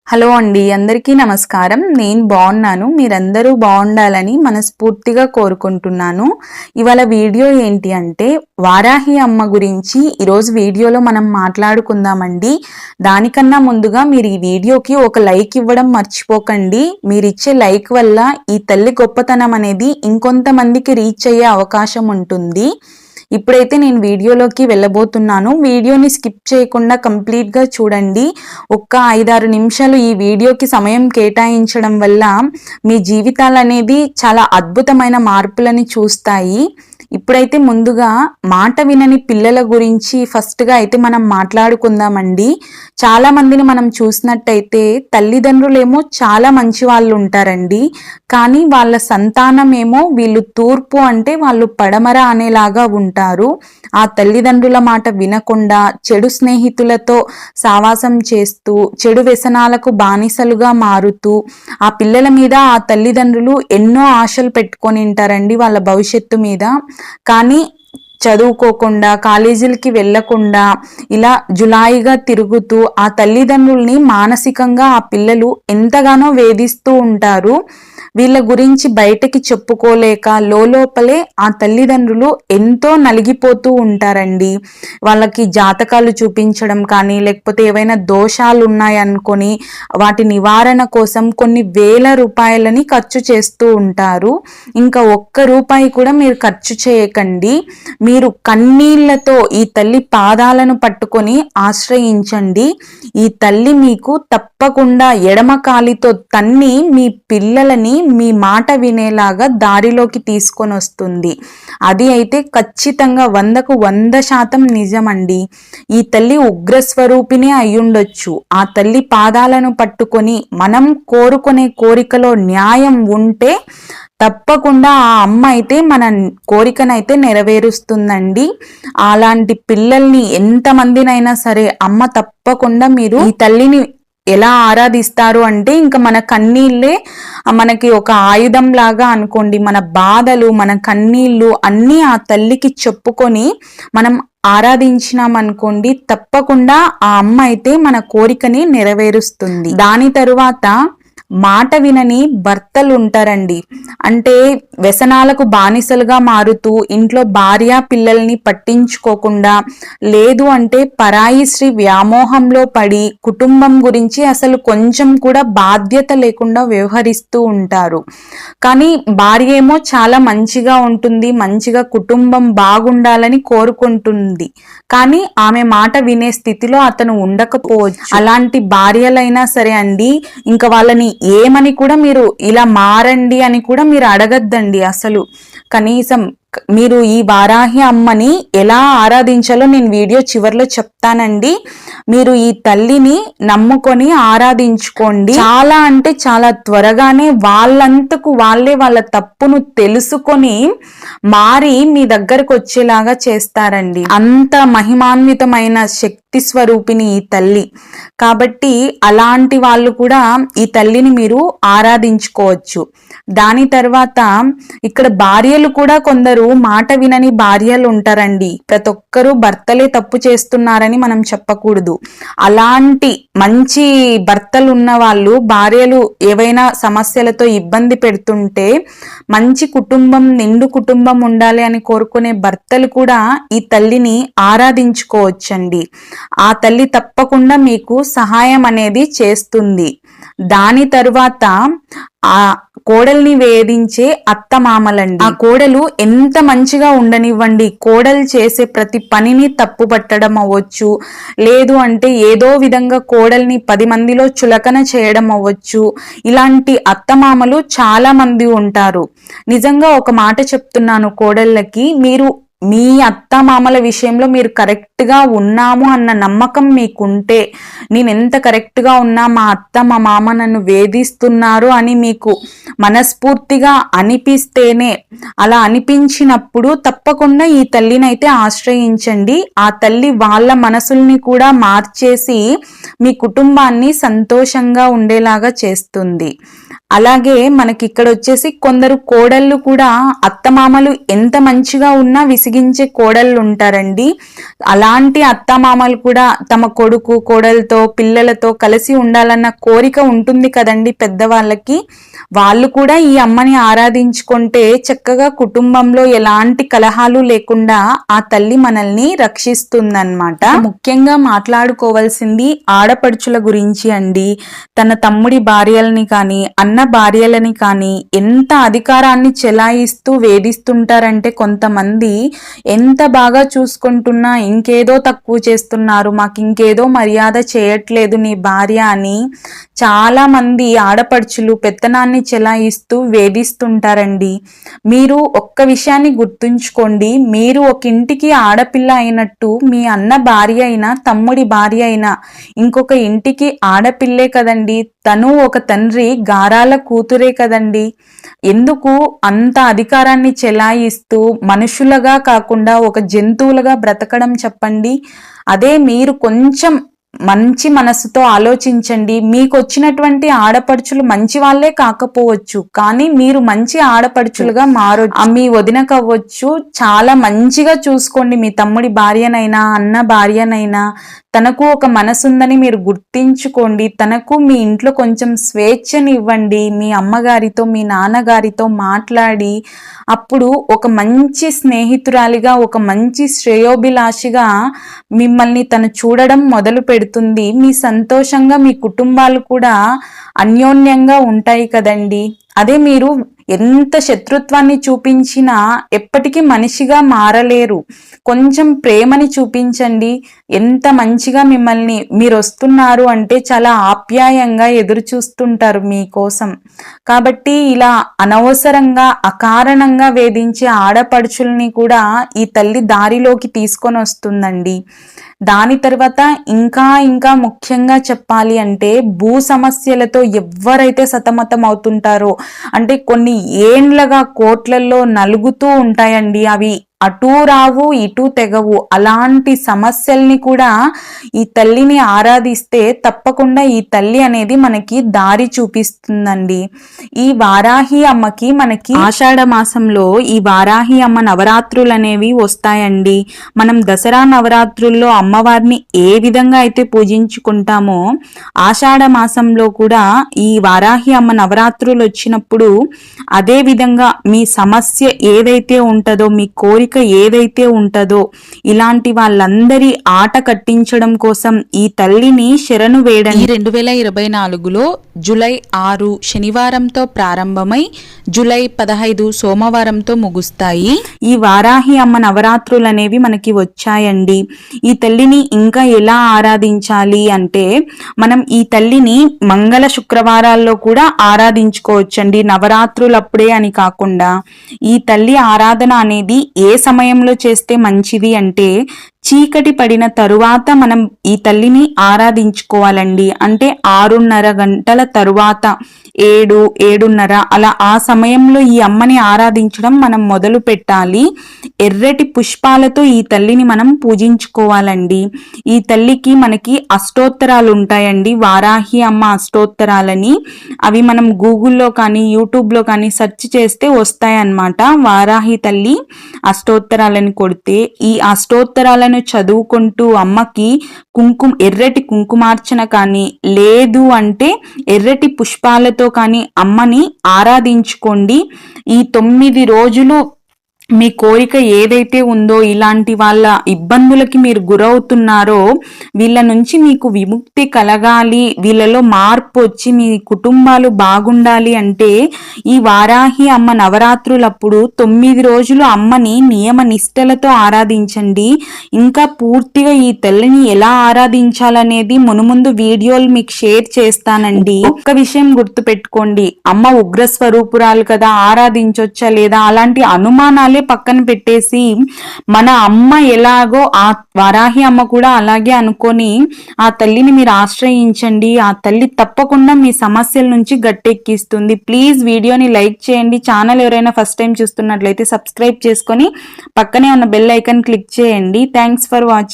Hello అండి, అందరికీ నమస్కారం. నేను బాగున్నాను. మీరందరూ బాగుండాలని మనస్ఫూర్తిగా కోరుకుంటున్నాను. ఇవాళ వీడియో ఏంటి అంటే వారాహి అమ్మ గురించి ఈరోజు వీడియోలో మనం మాట్లాడుకుందామండి. దానికన్నా ముందుగా మీరు ఈ వీడియోకి ఒక లైక్ ఇవ్వడం మర్చిపోకండి. మీరిచ్చే లైక్ వల్ల ఈ తల్లి గొప్పతనం అనేది ఇంకొంతమందికి రీచ్ అయ్యే అవకాశం ఉంటుంది. ఇప్పుడైతే నేను వీడియోలోకి వెళ్ళబోతున్నాను. వీడియోని స్కిప్ చేయకుండా కంప్లీట్గా చూడండి. ఒక్క 5-6 నిమిషాలు ఈ వీడియోకి సమయం కేటాయించడం వల్ల మీ జీవితాలు అనేది చాలా అద్భుతమైన మార్పులని చూస్తాయి. ఇప్పుడైతే ముందుగా మాట వినని పిల్లల గురించి ఫస్ట్గా అయితే మనం మాట్లాడుకుందామండి. చాలా మందిని మనం చూసినట్టయితే తల్లిదండ్రులేమో చాలా మంచి వాళ్ళు ఉంటారండి, కానీ వాళ్ళ సంతానం ఏమో వీళ్ళు తూర్పు అంటే వాళ్ళు పడమర అనేలాగా ఉంటారు. ఆ తల్లిదండ్రుల మాట వినకుండా చెడు స్నేహితులతో సావాసం చేస్తూ చెడు వ్యసనాలకు బానిసలుగా మారుతూ ఆ పిల్లల మీద ఆ తల్లిదండ్రులు ఎన్నో ఆశలు పెట్టుకొని ఉంటారండి వాళ్ళ భవిష్యత్తు మీద. కానీ చదువుకోకుండా కాలేజీలకి వెళ్లకుండా ఇలా జులాయిగా తిరుగుతూ ఆ తల్లిదండ్రుల్ని మానసికంగా ఆ పిల్లలు ఎంతగానో వేధిస్తూ ఉంటారు. వీళ్ళ గురించి బయటకి చెప్పుకోలేక లోపలే ఆ తల్లిదండ్రులు ఎంతో నలిగిపోతూ ఉంటారండి. వాళ్ళకి జాతకాలు చూపించడం కానీ లేకపోతే ఏవైనా దోషాలు ఉన్నాయనుకొని వాటి నివారణ కోసం కొన్ని వేల రూపాయలని ఖర్చు చేస్తూ ఉంటారు. ఇంకా ఒక్క రూపాయి కూడా మీరు ఖర్చు చేయకండి. మీరు కన్నీళ్లతో ఈ తల్లి పాదాలను పట్టుకొని ఆశ్రయించండి. ఈ తల్లి మీకు తప్పకుండా ఎడమ కాలితో తన్ని మీ పిల్లలని మీ మాట వినేలాగా దారిలోకి తీసుకొని వస్తుంది. అది అయితే ఖచ్చితంగా 100కు 100% నిజమండి. ఈ తల్లి ఉగ్రస్వరూపిణి అయ్యుండొచ్చు. ఆ తల్లి పాదాలను పట్టుకొని మనం కోరుకునే కోరికలో న్యాయం ఉంటే తప్పకుండా ఆ అమ్మ అయితే మన కోరికనైతే నెరవేరుస్తుందండి. అలాంటి పిల్లల్ని ఎంతమందినైనా సరే అమ్మ తప్పకుండా మీరు ఈ తల్లిని ఎలా ఆరాధిస్తారు అంటే ఇంకా మన కన్నీళ్ళే మనకి ఒక ఆయుధం లాగా అనుకోండి. మన బాధలు మన కన్నీళ్ళు అన్నీ ఆ తల్లికి చెప్పుకొని మనం ఆరాధించినామనుకోండి, తప్పకుండా ఆ అమ్మ అయితే మన కోరికని నెరవేరుస్తుంది. దాని తరువాత మాట వినని భర్తలు ఉంటారండి. అంటే వ్యసనాలకు బానిసలుగా మారుతూ ఇంట్లో భార్య పిల్లల్ని పట్టించుకోకుండా, లేదు అంటే పరాయి స్త్రీ వ్యామోహంలో పడి కుటుంబం గురించి అసలు కొంచెం కూడా బాధ్యత లేకుండా వ్యవహరిస్తూ ఉంటారు. కానీ భార్య ఏమో చాలా మంచిగా ఉంటుంది, మంచిగా కుటుంబం బాగుండాలని కోరుకుంటుంది, కానీ ఆమె మాట వినే స్థితిలో అతను ఉండకపోవచ్చు. అలాంటి భార్యలైనా సరే అండి, ఇంకా వాళ్ళని ఏమని కూడా మీరు ఇలా మారండి అని కూడా మీరు అడగద్దండి. అసలు కనీసం మీరు ఈ వారాహి అమ్మని ఎలా ఆరాధించాలో నేను వీడియో చివరిలో చెప్తానండి. మీరు ఈ తల్లిని నమ్ముకొని ఆరాధించుకోండి. చాలా అంటే చాలా త్వరగానే వాళ్ళంతకు వాళ్ళే వాళ్ళ తప్పును తెలుసుకొని మారి మీ దగ్గరకు వచ్చేలాగా చేస్తారండి. అంత మహిమాన్వితమైన శక్తి స్వరూపిణి ఈ తల్లి. కాబట్టి అలాంటి వాళ్ళు కూడా ఈ తల్లిని మీరు ఆరాధించుకోవచ్చు. దాని తర్వాత ఇక్కడ భార్యలు కూడా కొందరు మాట వినని భార్యలు ఉంటారండి. ప్రతి ఒక్కరూ భర్తలే తప్పు చేస్తున్నారని మనం చెప్పకూడదు. అలాంటి మంచి భర్తలు ఉన్న వాళ్ళు భార్యలు ఏవైనా సమస్యలతో ఇబ్బంది పెడుతుంటే మంచి కుటుంబం నిండు కుటుంబం ఉండాలి అని కోరుకునే భర్తలు కూడా ఈ తల్లిని ఆరాధించుకోవచ్చండి. ఆ తల్లి తప్పకుండా మీకు సహాయం అనేది చేస్తుంది. దాని తరువాత ఆ కోడల్ని వేధించే అత్తమామలండి. ఆ కోడలు ఎంత మంచిగా ఉండనివ్వండి, కోడలు చేసే ప్రతి పనిని తప్పు పట్టడం అవ్వచ్చు, లేదు అంటే ఏదో విధంగా కోడల్ని 10 మందిలో చులకన చేయడం అవ్వచ్చు. ఇలాంటి అత్తమామలు చాలా మంది ఉంటారు. నిజంగా ఒక మాట చెప్తున్నాను కోడళ్ళకి, మీరు మీ అత్త మామల విషయంలో మీరు కరెక్ట్గా ఉన్నాము అన్న నమ్మకం మీకుంటే, నేను ఎంత కరెక్ట్గా ఉన్నా మా అత్త మా మామ నన్ను వేధిస్తున్నారు అని మీకు మనస్ఫూర్తిగా అనిపిస్తేనే, అలా అనిపించినప్పుడు తప్పకుండా ఈ తల్లిని అయితే ఆశ్రయించండి. ఆ తల్లి వాళ్ళ మనసుల్ని కూడా మార్చేసి మీ కుటుంబాన్ని సంతోషంగా ఉండేలాగా చేస్తుంది. అలాగే మనకి ఇక్కడ వచ్చేసి కొందరు కోడళ్ళు కూడా అత్తమామలు ఎంత మంచిగా ఉన్నా విసిగించే కోడళ్ళు ఉంటారండి. అలాంటి అత్తమామలు కూడా తమ కొడుకు కోడలతో పిల్లలతో కలిసి ఉండాలన్న కోరిక ఉంటుంది కదండి పెద్దవాళ్ళకి. వాళ్ళు కూడా ఈ అమ్మని ఆరాధించుకుంటే చక్కగా కుటుంబంలో ఎలాంటి కలహాలు లేకుండా ఆ తల్లి మనల్ని రక్షిస్తుందన్నమాట. ముఖ్యంగా మాట్లాడుకోవాల్సింది ఆడపడుచుల గురించి అండి. తన తమ్ముడి భార్యలని కానీ అన్న భార్యలని కానీ ఎంత అధికారాన్ని చెలాయిస్తూ వేధిస్తుంటారంటే కొంతమంది ఎంత బాగా చూసుకుంటున్నా ఇంకేదో తక్కువ చేస్తున్నారు, మాకు ఇంకేదో మర్యాద చేయట్లేదు నీ భార్య అని చాలా మంది ఆడపడుచులు పెత్తనాన్ని చెలాయిస్తూ వేధిస్తుంటారండి. మీరు ఒక్క విషయాన్ని గుర్తుంచుకోండి, మీరు ఒక ఇంటికి ఆడపిల్ల అయినట్టు మీ అన్న భార్య అయినా తమ్ముడి భార్య అయినా ఇంకొక ఇంటికి ఆడపిల్లే కదండి. తను ఒక తండ్రి గారాల కూతురే కదండి. ఎందుకు అంత అధికారాన్ని చెలాయిస్తూ మనుషులుగా కాకుండా ఒక జంతువులుగా బ్రతకడం చెప్పండి. అదే మీరు కొంచెం మంచి మనసుతో ఆలోచించండి. మీకు వచ్చినటువంటి ఆడపడుచులు మంచి వాళ్ళే కాకపోవచ్చు, కానీ మీరు మంచి ఆడపడుచులుగా మారొచ్చు. మీ వదిన కవ్వచ్చు, చాలా మంచిగా చూసుకోండి మీ తమ్ముడి భార్యనైనా అన్న భార్యనైనా. తనకు ఒక మనసుందని మీరు గుర్తించుకోండి. తనకు మీ ఇంట్లో కొంచెం స్వేచ్ఛని ఇవ్వండి. మీ అమ్మగారితో మీ నాన్నగారితో మాట్లాడి అప్పుడు ఒక మంచి స్నేహితురాలిగా ఒక మంచి శ్రేయోభిలాషిగా మిమ్మల్ని తను చూడడం మొదలు పెడుతుంది. మీ సంతోషంగా మీ కుటుంబాలు కూడా అన్యోన్యంగా ఉంటాయి కదండి. అదే మీరు ఎంత శత్రుత్వాన్ని చూపించినా ఎప్పటికీ మనిషిగా మారలేరు. కొంచెం ప్రేమని చూపించండి. ఎంత మంచిగా మిమ్మల్ని మీరు వస్తున్నారు అంటే చాలా ఆప్యాయంగా ఎదురు చూస్తుంటారు మీకోసం. కాబట్టి ఇలా అనవసరంగా అకారణంగా వేధించే ఆడపడుచుల్ని కూడా ఈ తల్లి దారిలోకి తీసుకొని వస్తుందండి. దాని తర్వాత ఇంకా ముఖ్యంగా చెప్పాలి అంటే భూ సమస్యలతో ఎవరైతే సతమతం అవుతుంటారో, అంటే కొన్ని ఏండ్లగా కోట్లల్లో నలుగుతూ ఉంటాయండి, అవి అటూ రావు ఇటూ తెగవు. అలాంటి సమస్యల్ని కూడా ఈ తల్లిని ఆరాధిస్తే తప్పకుండా ఈ తల్లి అనేది మనకి దారి చూపిస్తుందండి. ఈ వారాహి అమ్మకి మనకి ఆషాఢ మాసంలో ఈ వారాహి అమ్మ నవరాత్రులు అనేవి వస్తాయండి. మనం దసరా నవరాత్రుల్లో అమ్మవారిని ఏ విధంగా అయితే పూజించుకుంటామో ఆషాఢ మాసంలో కూడా ఈ వారాహి అమ్మ నవరాత్రులు వచ్చినప్పుడు అదే విధంగా మీ సమస్య ఏదైతే ఉంటుందో, మీ కోరిక ఏదైతే ఉంటుందో, ఇలాంటి వాళ్ళందరి ఆట కట్టించడం కోసం ఈ తల్లిని శరణు వేడండి. 2024లో జూలై 6 శనివారంతో ప్రారంభమై జూలై 15 సోమవారంతో ముగుస్తాయి. ఈ వారాహి అమ్మ నవరాత్రులు అనేవి మనకి వచ్చాయండి. ఈ తల్లిని ఇంకా ఎలా ఆరాధించాలి అంటే మనం ఈ తల్లిని మంగళ శుక్రవారాల్లో కూడా ఆరాధించుకోవచ్చండి. నవరాత్రులప్పుడే అని కాకుండా ఈ తల్లి ఆరాధన అనేది ఏ సమయంలో చేస్తే మంచిది అంటే చీకటి పడిన తరువాత మనం ఈ తల్లిని ఆరాధించుకోవాలండి. అంటే 6:30 గంటల తరువాత 7-7:30 అలా ఆ సమయంలో ఈ అమ్మని ఆరాధించడం మనం మొదలు పెట్టాలి. ఎర్రటి పుష్పాలతో ఈ తల్లిని మనం పూజించుకోవాలండి. ఈ తల్లికి మనకి అష్టోత్తరాలు ఉంటాయండి, వారాహి అమ్మ అష్టోత్తరాలని. అవి మనం గూగుల్లో కానీ యూట్యూబ్లో కానీ సెర్చ్ చేస్తే వస్తాయన్నమాట. వారాహి తల్లి అష్టోత్తరాలను కొడితే ఈ అష్టోత్తరాలను చదువుకుంటూ అమ్మకి ఎర్రటి కుంకుమార్చన కానీ లేదు అంటే ఎర్రటి పుష్పాలతో కానీ అమ్మని ఆరాధించుకోండి. ఈ 9 రోజులు మీ కోరిక ఏదైతే ఉందో, ఇలాంటి వాళ్ళ ఇబ్బందులకి మీరు గురవుతున్నారో వీళ్ళ నుంచి మీకు విముక్తి కలగాలి, వీళ్ళలో మార్పు వచ్చి మీ కుటుంబాలు బాగుండాలి అంటే ఈ వారాహి అమ్మ నవరాత్రులప్పుడు 9 రోజులు అమ్మని నియమ నిష్టలతో ఆరాధించండి. ఇంకా పూర్తిగా ఈ తల్లిని ఎలా ఆరాధించాలనేది మునుముందు వీడియోలు మీకు షేర్ చేస్తానండి. ఒక్క విషయం గుర్తు పెట్టుకోండి, అమ్మ ఉగ్ర స్వరూపురాలు కదా, ఆరాధించొచ్చా లేదా అలాంటి అనుమానాలు పక్కన పెట్టేసి మన అమ్మ ఎలాగో ఆ వారాహి అమ్మ కూడా అలాగే అనుకొని ఆ తల్లిని మీరు ఆశ్రయించండి. ఆ తల్లి తప్పకుండా మీ సమస్యల నుంచి గట్టెక్కిస్తుంది. ప్లీజ్ వీడియోని లైక్ చేయండి. ఛానల్ ఎవరైనా ఫస్ట్ టైం చూస్తున్నట్లయితే సబ్స్క్రైబ్ చేసుకొని పక్కనే ఉన్న బెల్ ఐకాన్ క్లిక్ చేయండి. Thanks for watching.